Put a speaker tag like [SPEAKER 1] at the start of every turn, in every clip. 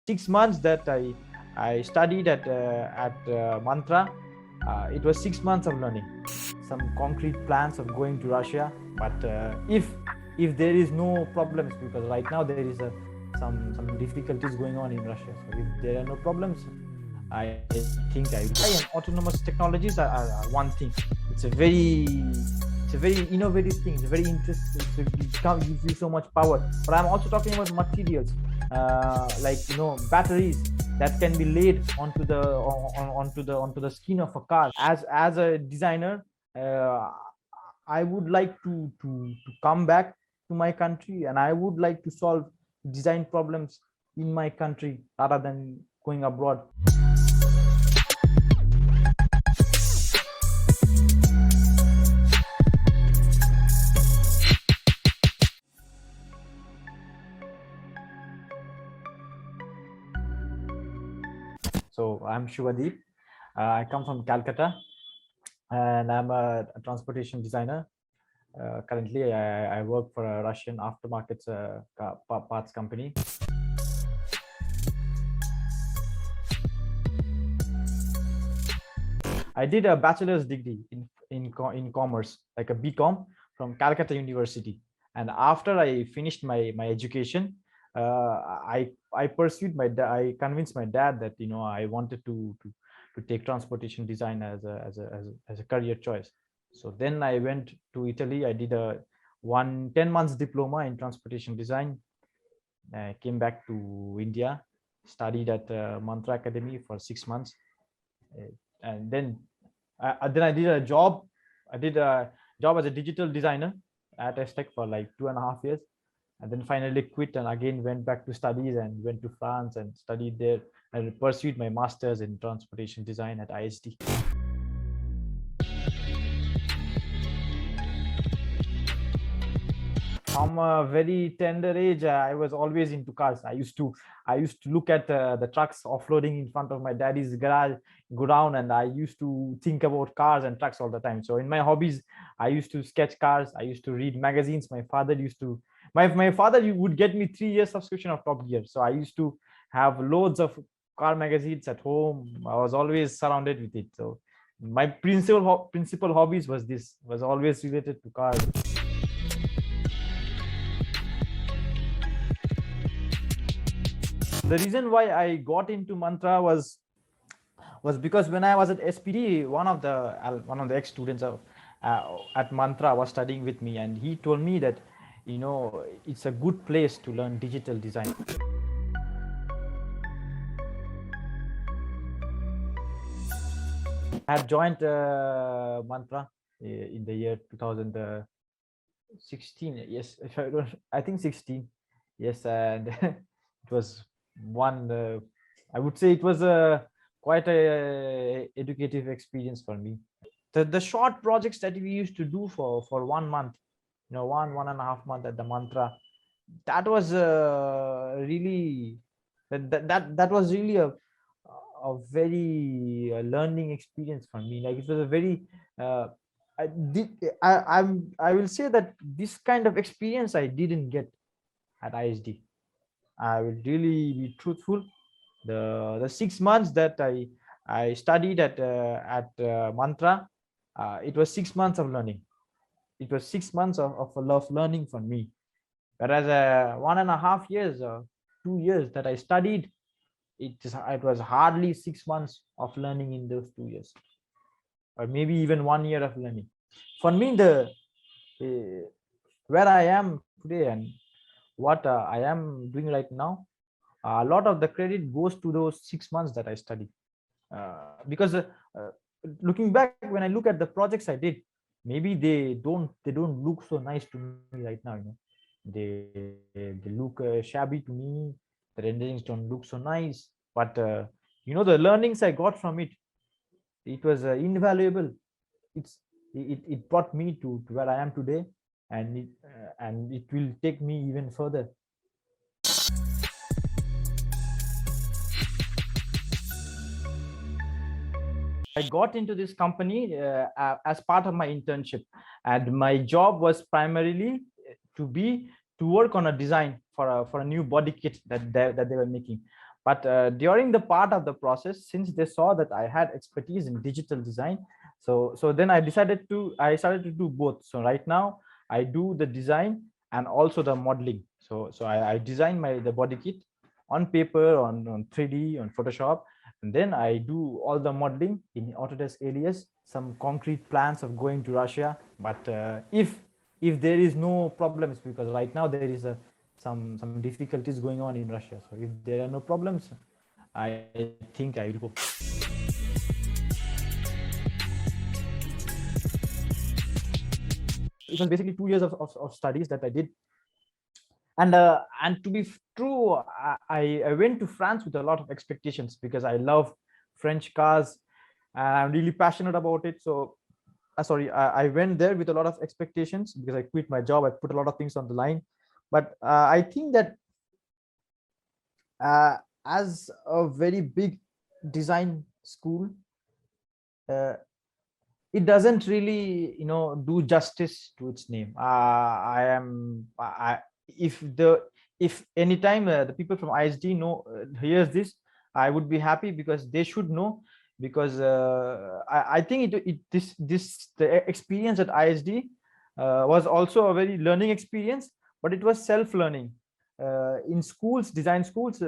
[SPEAKER 1] 6 months that I studied at Mantra. It was 6 months of learning, some concrete plans of going to Russia. But if there is no problems, because right now there is some difficulties going on in Russia. So if there are no problems, I think I will. And autonomous technologies are one thing. It's a very innovative thing. It's very interesting. It gives you so much power. But I'm also talking about materials, like batteries that can be laid onto the skin of a car. As a designer, I would like to come back to my country, and I would like to solve design problems in my country rather than going abroad. So I'm Subhadeep. I come from Calcutta, and I'm a transportation designer. Currently, I work for a Russian aftermarket parts company. I did a bachelor's degree in commerce, like a BCom from Calcutta University. And after I finished my education, I pursued I convinced my dad that I wanted to take transportation design as a career choice. So then I went to Italy. I did a 10 months diploma in transportation design. I came back to India, studied at MantraAcademy for 6 months, and then I did a job. I did a job as a digital designer at STech for like 2.5 years, and then finally quit and again went back to studies and went to France and studied there and pursued my master's in transportation design at ISD. From a very tender age, I was always into cars. I used to look at the trucks offloading in front of my daddy's garage, go down, and I used to think about cars and trucks all the time. So in my hobbies, I used to sketch cars. I used to read magazines. My father would get me 3 years subscription of Top Gear. So I used to have loads of car magazines at home. I was always surrounded with it. So my principal hobbies was always related to cars. The reason why I got into Mantra was because when I was at SPD, one of the ex-students at Mantra was studying with me, and he told me that it's a good place to learn digital design. I had joined Mantra in the year 2016. Yes, if I think 16. Yes, and it was I would say it was quite a educative experience for me. The short projects that we used to do for 1 month, 1.5 months at the Mantra, that was really that was really a very learning experience for me. Like, it was a very I will say that this kind of experience I didn't get at ISD. I will really be truthful. The 6 months that I studied at Mantra, it was 6 months of learning. It was 6 months of learning for me. Whereas 1.5 years or 2 years that I studied, it was hardly 6 months of learning in those 2 years, or maybe even 1 year of learning. For me, where I am today and what I am doing right now, a lot of the credit goes to those 6 months that I studied. Because looking back, when I look at the projects I did, maybe they don't look so nice to me right now. They look shabby to me. The renderings don't look so nice. But the learnings I got from it, it was invaluable. It brought me to where I am today, and it will take me even further. I got into this company as part of my internship, and my job was primarily to work on a design for a new body kit that they were making. But during the part of the process, since they saw that I had expertise in digital design, so then I started to do both. So right now I do the design and also the modeling. So I design the body kit on paper, on 3D, on Photoshop, and then I do all the modeling in Autodesk Alias, some concrete plans of going to Russia. But if there is no problems, because right now there is some difficulties going on in Russia. So if there are no problems, I think I will go. It was basically 2 years of studies that I did. And to be true, I went to France with a lot of expectations because I love French cars and I'm really passionate about it. So I went there with a lot of expectations because I quit my job. I put a lot of things on the line. But I think that as a very big design school, it doesn't really, do justice to its name. If anytime the people from ISD hears this, I would be happy because they should know. Because I think the experience at ISD was also a very learning experience, but it was self-learning. In schools, design schools,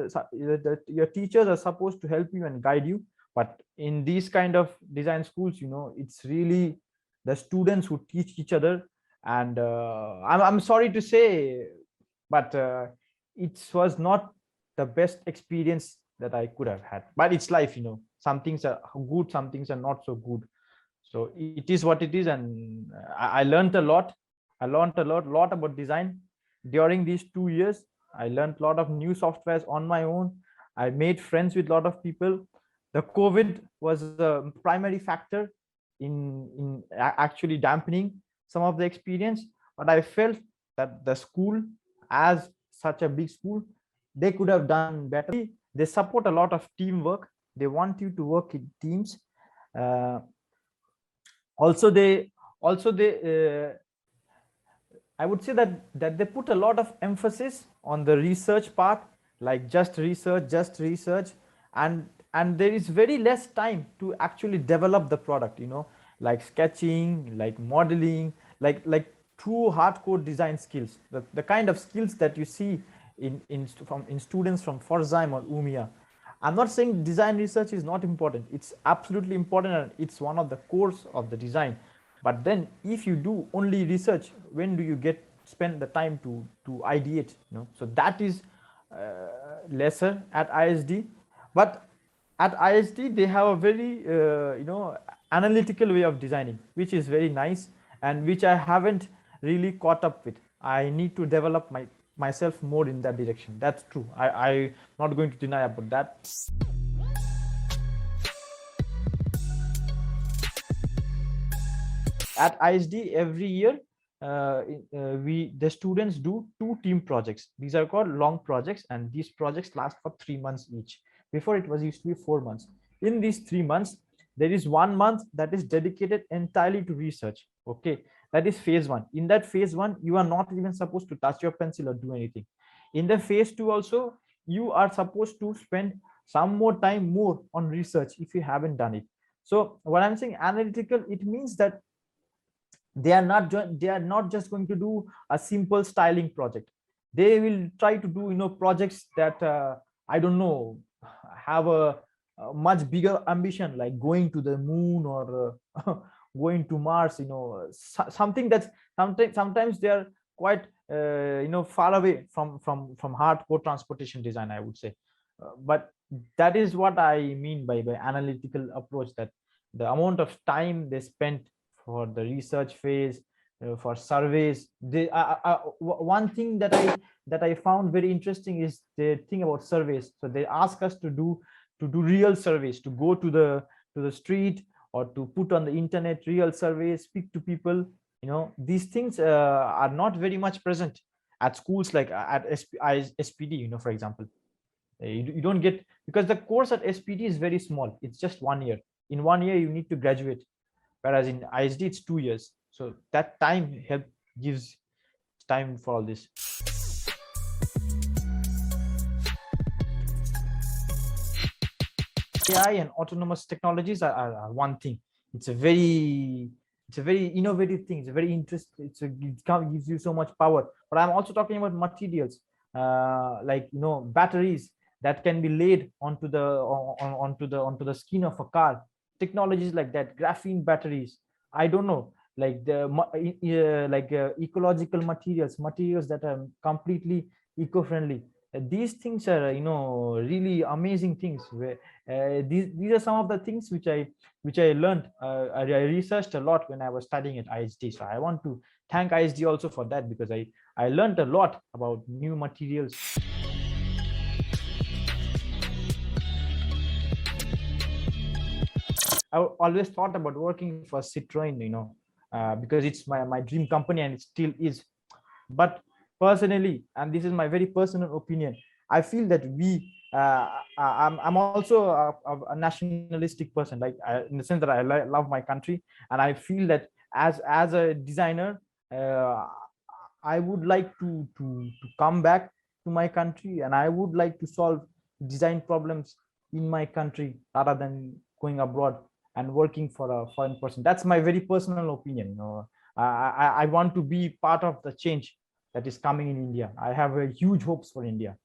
[SPEAKER 1] your teachers are supposed to help you and guide you. But in these kind of design schools, it's really the students who teach each other. And I'm sorry to say, but it was not the best experience that I could have had. But it's life, some things are good, some things are not so good. So it is what it is. And I learned a lot. I learned a lot about design during these 2 years. I learned a lot of new softwares on my own. I made friends with a lot of people. The COVID was a primary factor in actually dampening some of the experience. But I felt that the school, as such a big school, they could have done better. They support a lot of teamwork. They want you to work in teams. Also they I would say that they put a lot of emphasis on the research part, like just research, and there is very less time to actually develop the product, like sketching, like modeling, like true hardcore design skills, the kind of skills that you see in students from Pforzheim or Umia. I'm not saying design research is not important. It's absolutely important, and it's one of the cores of the design. But then if you do only research, when do you spend the time to ideate? So that is lesser at ISD. But at ISD they have a very analytical way of designing, which is very nice and which I haven't really caught up with. I need to develop myself more in that direction. That's true. I'm not going to deny about that. At ISD every year, the students do 2 team projects. These are called long projects, and these projects last for 3 months each. Before it was used to be 4 months. In these 3 months, there is 1 month that is dedicated entirely to research. Okay, that is phase 1. In that phase 1, you are not even supposed to touch your pencil or do anything. In the phase 2 also, you are supposed to spend some more time on research if you haven't done it. So when I'm saying analytical, it means that they are not just going to do a simple styling project. They will try to do projects that I don't know, have a much bigger ambition, like going to the moon or going to Mars, something that's sometimes they are quite far away from hardcore transportation design, I would say. But that is what I mean by analytical approach, that the amount of time they spent for the research phase, for surveys. One thing that I found very interesting is the thing about surveys. So they ask us to do real surveys, to go to the street or to put on the internet real surveys, speak to people. These things are not very much present at schools like at SPD, for example. You don't get, because the course at SPD is very small. It's just 1 year. In 1 year you need to graduate, whereas in ISD it's 2 years. So that time gives time for all this. AI and autonomous technologies are one thing. It's a very innovative thing. It's a very interesting. It gives you so much power. But I'm also talking about materials, like batteries that can be laid onto the skin of a car. Technologies like that, graphene batteries. I don't know, like ecological materials that are completely eco-friendly. These things are really amazing things. Where these are some of the things which I learned. I researched a lot when I was studying at ISD. So I want to thank ISD also for that, because I learned a lot about new materials. I always thought about working for Citroen, because it's my dream company and it still is. But personally, and this is my very personal opinion, I feel that I'm also a nationalistic person, like in the sense that I love my country, and I feel that as a designer, uh, I would like to come back to my country, and I would like to solve design problems in my country rather than going abroad and working for a foreign person. That's my very personal opinion. I want to be part of the change that is coming in India. I have huge hopes for India.